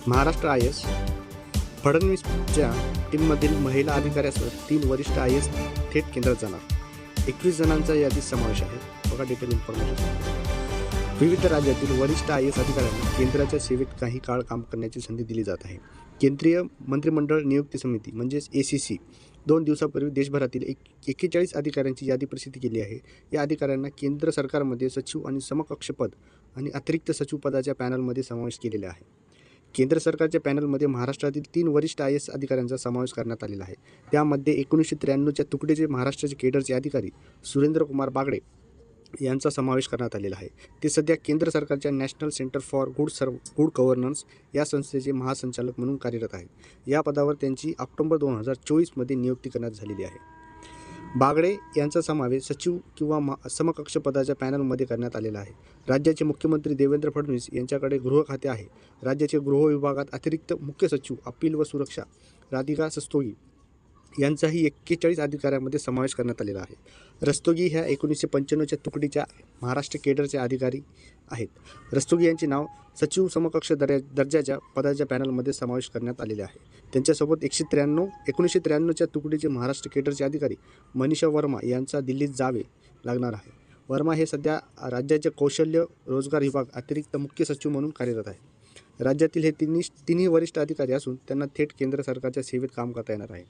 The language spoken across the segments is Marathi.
महाराष्ट्र IAS फडणवीसच्या टीममधील महिला अधिकाऱ्यासह 3 वरिष्ठ IAS थेट केंद्रात जाणार. 21 जणांचा यादीत समावेश आहे. बघा डिटेल इन्फॉर्मेशन. विविध राज्यातील वरिष्ठ IAS अधिकाऱ्यांना केंद्राच्या सेवेत काही काळ काम करण्याची संधी दिली जात आहे. केंद्रीय मंत्रिमंडळ नियुक्ती समिती म्हणजेच ACC 2 दिवसापूर्वी देशभरातील 41 अधिकाऱ्यांची यादी प्रसिद्ध केली आहे. या अधिकाऱ्यांना केंद्र सरकारमध्ये सचिव आणि समकक्ष पद आणि अतिरिक्त सचिव पदाच्या पॅनलमध्ये समावेश केलेला आहे. केंद्र सरकारच्या पॅनलमध्ये महाराष्ट्रातील 3 वरिष्ठ IAS अधिकाऱ्यांचा समावेश करण्यात आलेला आहे. त्यामध्ये 1993च्या तुकडीचे महाराष्ट्राचे केडरचे अधिकारी सुरेंद्रकुमार बागडे यांचा समावेश करण्यात आलेला आहे. ते सध्या केंद्र सरकारच्या national centre for good governance या संस्थेचे महासंचालक म्हणून कार्यरत आहेत. या पदावर त्यांची ऑक्टोबर 2024 मध्ये नियुक्ती करण्यात झालेली आहे. बागडे यांचा समावेश सचिव किंवा समकक्ष पदाच्या पॅनलमध्ये करण्यात आलेला आहे. राज्याचे मुख्यमंत्री देवेंद्र फडणवीस यांच्याकडे गृह खाते आहे. राज्याचे गृह विभागात अतिरिक्त मुख्य सचिव अपील व सुरक्षा राधिका रस्तोगी यांचाही 41 अधिकाऱ्यांमध्ये समावेश करण्यात आलेला आहे. रस्तोगी ह्या 1995च्या तुकडीच्या महाराष्ट्र केडरचे अधिकारी आहेत. रस्तोगी यांचे नाव सचिव समकक्ष दर्जाच्या पदाच्या पॅनलमध्ये समावेश करण्यात आलेले आहे. त्यांच्यासोबत 1993च्या तुकडीचे महाराष्ट्र केडरचे अधिकारी मनीषा वर्मा यांचा दिल्लीत जावे लागणार आहे. वर्मा हे सध्या राज्याचे कौशल्य रोजगार विभाग अतिरिक्त मुख्य सचिव म्हणून कार्यरत आहे. राज्यातील हे तिन्ही वरिष्ठ अधिकारी असून त्यांना थेट केंद्र सरकारच्या सेवेत काम करता येणार आहे.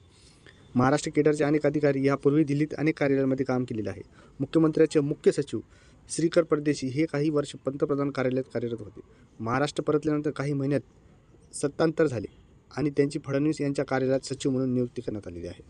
महाराष्ट्र केडरचे अनेक अधिकारी यापूर्वी दिल्लीत अनेक कार्यालयांमध्ये काम केलेले आहे. मुख्यमंत्र्यांचे मुख्य सचिव श्रीकर परदेशी हे काही वर्ष पंतप्रधान कार्यालयात कार्यरत होते. महाराष्ट्र परतल्यानंतर काही महिन्यात सत्तांतर झाले आणि त्यांची फडणवीस यांच्या कार्यालयात सचिव म्हणून नियुक्ती करण्यात आलेली आहे.